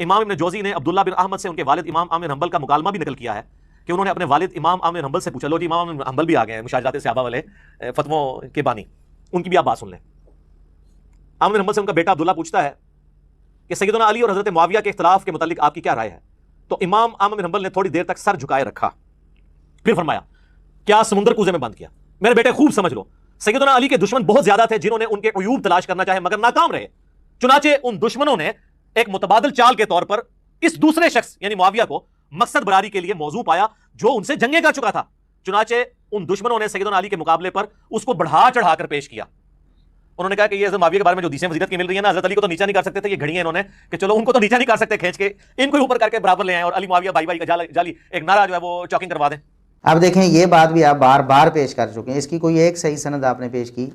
امام ابن جوزی نے عبداللہ بن احمد سے ان کے والد امام احمد حنبل کا مکالمہ بھی نقل کیا ہے کہ انہوں نے اپنے والد امام احمد حنبل سے پوچھا، لو جی امام احمد حنبل بھی آ گئے ہیں، مشاجرات صحابہ والے فتووں کے بانی، ان کی بھی آپ بات سن لیں۔ احمد حنبل سے ان کا بیٹا عبداللہ پوچھتا ہے کہ سیدنا علی اور حضرت معاویہ کے اختلاف کے متعلق آپ کی کیا رائے ہے؟ تو امام احمد حنبل نے تھوڑی دیر تک سر جھکائے رکھا، پھر فرمایا کیا سمندر کوزے میں بند کیا؟ میرے بیٹے خوب سمجھ لو، سیدنا علی کے دشمن بہت زیادہ تھے جنہوں نے ان کے عیوب تلاش کرنا چاہے مگر ناکام رہے، چنانچہ ان دشمنوں نے ایک متبادل چال کے طور پر اس دوسرے شخص یعنی معاویہ کو مقصد براری کے لیے موضوع پایا جو ان سے جنگیں کر چکا تھا، چنانچہ ان دشمنوں نے سیدنا علی کے مقابلے پر اس کو بڑھا چڑھا کر پیش کیا۔ انہوں نے کہا کہ یہ حضرت معاویہ کے بارے میں جو حدیثیں فضیلت کی مل رہی ہیں نا، حضرت علی کو تو نیچا نہیں کر سکتے تھے، یہ گھڑی ہیں انہوں نے کہ چلو ان کو تو نیچا نہیں کر سکتے کھینچ کے، ان کو اوپر کر کے برابر لے آئیں اور علی معاویہ بھائی بھائی کا جالی ایک نعرہ جو ہے وہ چاکنگ کروا دیں۔ اب دیکھیں یہ بات بھی آپ بار بار پیش کر چکے ہیں، اس کی کوئی ایک صحیح سند آپ نے پیش کی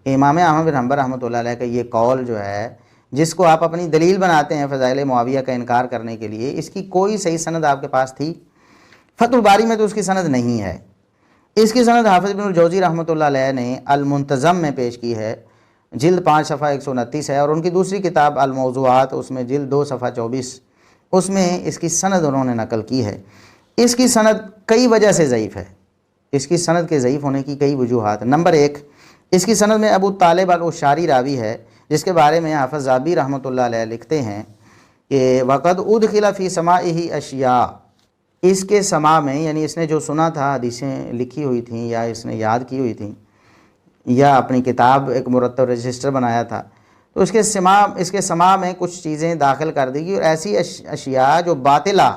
کہ امام احمد بن حنبل رحمۃ اللہ علیہ کا یہ قول جو ہے جس کو آپ اپنی دلیل بناتے ہیں فضائل معاویہ کا انکار کرنے کے لیے، اس کی کوئی صحیح سند آپ کے پاس تھی؟ فتح الباری میں تو اس کی سند نہیں ہے۔ اس کی سند حافظ ابن الجوزی رحمۃ اللہ علیہ نے المنتظم میں پیش کی ہے، جلد 5 صفحہ 129 ہے، اور ان کی دوسری کتاب الموضوعات اس میں جلد 2 صفحہ 24 اس میں اس کی سند انہوں نے نقل کی ہے۔ اس کی سند کئی وجہ سے ضعیف ہے، اس کی سند کے ضعیف ہونے کی کئی وجوہات۔ نمبر 1، اس کی سند میں ابو طالب الاشعری راوی ہے جس کے بارے میں حافظ ذابی رحمۃ اللہ علیہ لکھتے ہیں کہ وقد ادخل فی سماعہ اشیاء، اس کے سماع میں یعنی اس نے جو سنا تھا، حدیثیں لکھی ہوئی تھیں یا اس نے یاد کی ہوئی تھیں یا اپنی کتاب ایک مرتب رجسٹر بنایا تھا، تو اس کے سماع میں کچھ چیزیں داخل کر دی گئی اور ایسی اشیاء جو باطلہ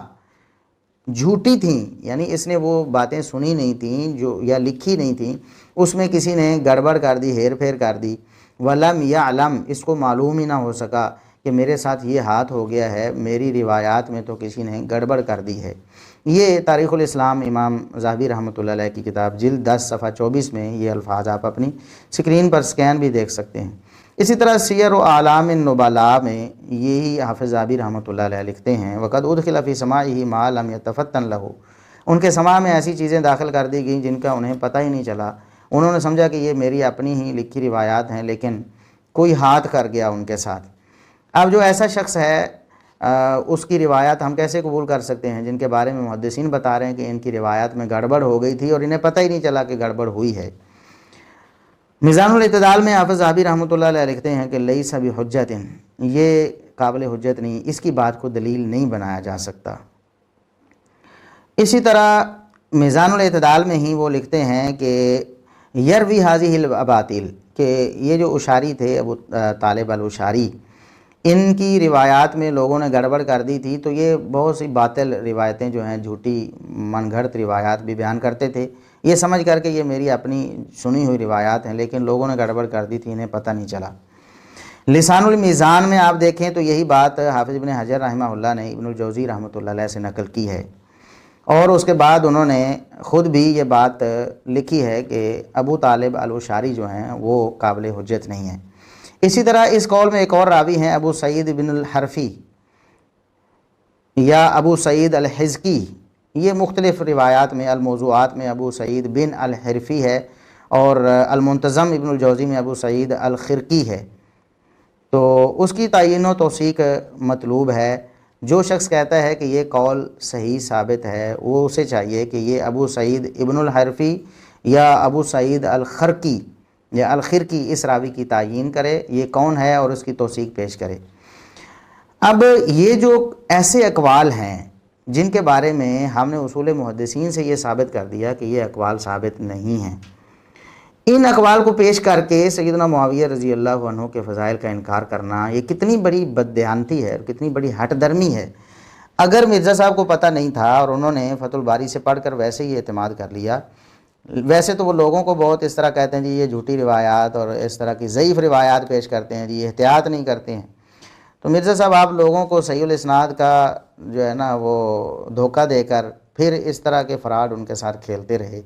جھوٹی تھیں، یعنی اس نے وہ باتیں سنی نہیں تھیں جو یا لکھی نہیں تھیں، اس میں کسی نے گڑبڑ کر دی، ہیر پھیر کر دی، ولم یعلم، اس کو معلوم ہی نہ ہو سکا کہ میرے ساتھ یہ ہاتھ ہو گیا ہے، میری روایات میں تو کسی نے گڑبڑ کر دی ہے۔ یہ تاریخ الاسلام امام ذہبی رحمۃ اللہ علیہ کی کتاب جلد 10 صفحہ 24 میں یہ الفاظ آپ اپنی سکرین پر سکین بھی دیکھ سکتے ہیں۔ اسی طرح سیر و اعلام النبلاء میں یہی حافظ ذہبی رحمۃ اللہ علیہ لکھتے ہیں وقد ادخل فی سماعہ ما لم یتفتن لہ، ان کے سماع میں ایسی چیزیں داخل کر دی گئیں جن کا انہیں پتہ ہی نہیں چلا، انہوں نے سمجھا کہ یہ میری اپنی ہی لکھی روایات ہیں، لیکن کوئی ہاتھ کر گیا ان کے ساتھ۔ اب جو ایسا شخص ہے اس کی روایات ہم کیسے قبول کر سکتے ہیں جن کے بارے میں محدثین بتا رہے ہیں کہ ان کی روایات میں گڑبڑ ہو گئی تھی اور انہیں پتہ ہی نہیں چلا کہ گڑبڑ ہوئی ہے۔ میزان الاعتدال میں حافظ ذہبی رحمۃ اللہ علیہ لکھتے ہیں کہ لیس بحجۃ، یہ قابل حجت نہیں، اس کی بات کو دلیل نہیں بنایا جا سکتا۔ اسی طرح میزان الاعتدال میں ہی وہ لکھتے ہیں کہ یروی حاضی الاباطیل، کہ یہ جو اشعری تھے ابو طالب الاشعری، ان کی روایات میں لوگوں نے گڑبڑ کر دی تھی، تو یہ بہت سی باطل روایتیں جو ہیں جھوٹی من گھڑت روایات بھی بیان کرتے تھے، یہ سمجھ کر کے یہ میری اپنی سنی ہوئی روایات ہیں، لیکن لوگوں نے گڑبڑ کر دی تھی، انہیں پتہ نہیں چلا۔ لسان المیزان میں آپ دیکھیں تو یہی بات حافظ ابن حجر رحمہ اللہ نے ابن الجوزی رحمۃ اللہ علیہ سے نقل کی ہے، اور اس کے بعد انہوں نے خود بھی یہ بات لکھی ہے کہ ابو طالب الاشعری جو ہیں وہ قابل حجت نہیں ہیں۔ اسی طرح اس قول میں ایک اور راوی ہیں ابو سعید بن الحرفی یا ابو سعید الحزقی، یہ مختلف روایات میں الموضوعات میں ابو سعید بن الحرفی ہے اور المنتظم ابن الجوزی میں ابو سعید الخرقی ہے، تو اس کی تعیین و توثیق مطلوب ہے۔ جو شخص کہتا ہے کہ یہ قول صحیح ثابت ہے وہ اسے چاہیے کہ یہ ابو سعید ابن الحرفی یا ابو سعید الخرقی یا الخرقی اس راوی کی تعیین کرے، یہ کون ہے اور اس کی توثیق پیش کرے۔ اب یہ جو ایسے اقوال ہیں جن کے بارے میں ہم نے اصول محدثین سے یہ ثابت کر دیا کہ یہ اقوال ثابت نہیں ہیں، ان اقوال کو پیش کر کے سیدنا معاویہ رضی اللہ عنہ کے فضائل کا انکار کرنا یہ کتنی بڑی بددیانتی ہے، کتنی بڑی ہٹ درمی ہے۔ اگر مرزا صاحب کو پتہ نہیں تھا اور انہوں نے فتح الباری سے پڑھ کر ویسے ہی اعتماد کر لیا، ویسے تو وہ لوگوں کو بہت اس طرح کہتے ہیں جی یہ جھوٹی روایات اور اس طرح کی ضعیف روایات پیش کرتے ہیں، جی احتیاط نہیں کرتے ہیں، تو مرزا صاحب آپ لوگوں کو صحیح الاسناد کا جو ہے نا وہ دھوکہ دے کر پھر اس طرح کے فراڈ ان کے ساتھ کھیلتے رہے۔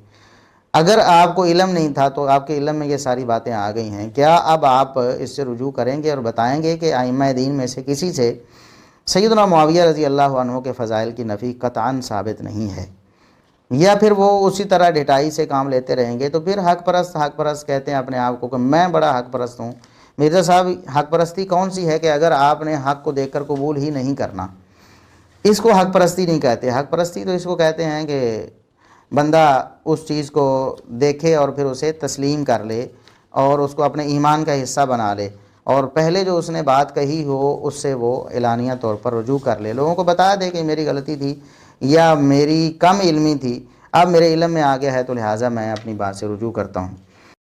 اگر آپ کو علم نہیں تھا تو آپ کے علم میں یہ ساری باتیں آ گئی ہیں، کیا اب آپ اس سے رجوع کریں گے اور بتائیں گے کہ ائمہ دین میں سے کسی سے سیدنا معاویہ رضی اللہ عنہ کے فضائل کی نفی قطعاً ثابت نہیں ہے، یا پھر وہ اسی طرح ڈھٹائی سے کام لیتے رہیں گے؟ تو پھر حق پرست کہتے ہیں اپنے آپ کو کہ میں بڑا حق پرست ہوں۔ مرزا صاحب حق پرستی کون سی ہے کہ اگر آپ نے حق کو دیکھ کر قبول ہی نہیں کرنا، اس کو حق پرستی نہیں کہتے. حق پرستی تو اس کو کہتے ہیں کہ بندہ اس چیز کو دیکھے اور پھر اسے تسلیم کر لے اور اس کو اپنے ایمان کا حصہ بنا لے, اور پہلے جو اس نے بات کہی ہو اس سے وہ اعلانیہ طور پر رجوع کر لے, لوگوں کو بتا دے کہ میری غلطی تھی یا میری کم علمی تھی, اب میرے علم میں آ گیا ہے تو لہٰذا میں اپنی بات سے رجوع کرتا ہوں.